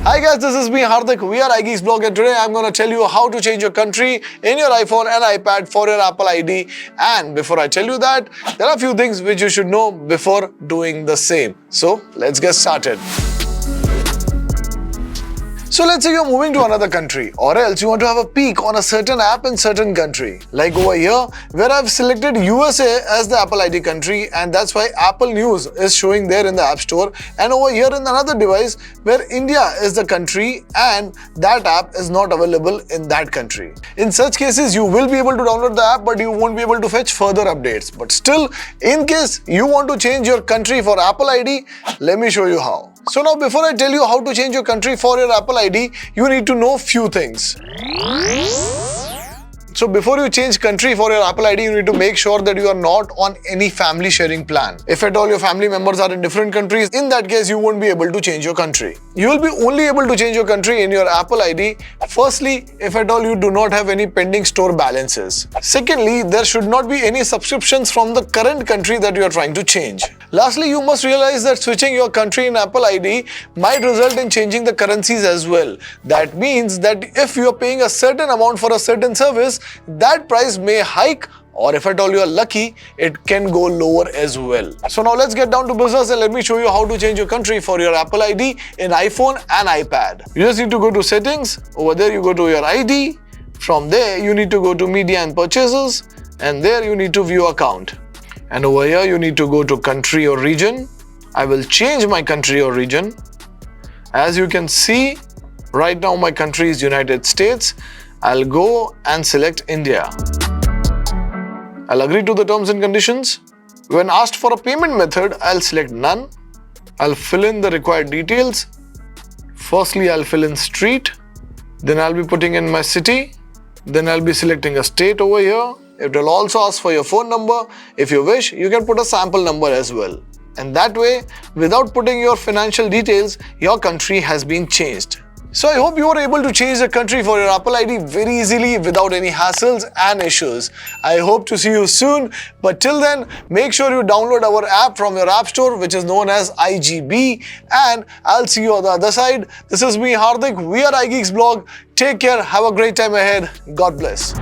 Hi guys, this is me Hardik. We are iGeeks blog and today I'm going to tell you how to change your country in your iPhone and iPad for your Apple ID. And before I tell you that, there are a few things which you should know before doing the same. So let's get started. So let's say you're moving to another country, or else you want to have a peek on a certain app in certain country. Like over here, where I've selected USA as the Apple ID country, and that's why Apple News is showing there in the App Store. And over here in another device, where India is the country and that app is not available in that country. In such cases, you will be able to download the app, but you won't be able to fetch further updates. But still, in case you want to change your country for Apple ID, let me show you how. So now before I tell you how to change your country for your Apple ID, you need to know few things. So before you change country for your Apple ID, you need to make sure that you are not on any family sharing plan. If at all your family members are in different countries, in that case you won't be able to change your country. You will be only able to change your country in your Apple ID. Firstly, if at all you do not have any pending store balances. Secondly, there should not be any subscriptions from the current country that you are trying to change. Lastly, you must realize that switching your country in Apple ID might result in changing the currencies as well. That means that if you are paying a certain amount for a certain service, that price may hike, or if at all you are lucky, it can go lower as well. So now let's get down to business and let me show you how to change your country for your Apple ID in iPhone and iPad. You just need to go to settings. Over there you go to your ID. From there you need to go to media and purchases, and there you need to view account. And over here you need to go to country or region. I will change my country or region. As you can see, right now my country is United States. I'll go and select India. I'll agree to the terms and conditions. When asked for a payment method, I'll select none. I'll fill in the required details. Firstly, I'll fill in street. Then I'll be putting in my city. Then I'll be selecting a state over here. It will also ask for your phone number. If you wish, you can put a sample number as well. And that way, without putting your financial details, your country has been changed. So I hope you were able to change the country for your Apple ID very easily without any hassles and issues. I hope to see you soon, but till then, make sure you download our app from your App Store, which is known as IGB, and I'll see you on the other side. This is me, Hardik. We are iGeeks blog. Take care. Have a great time ahead. God bless.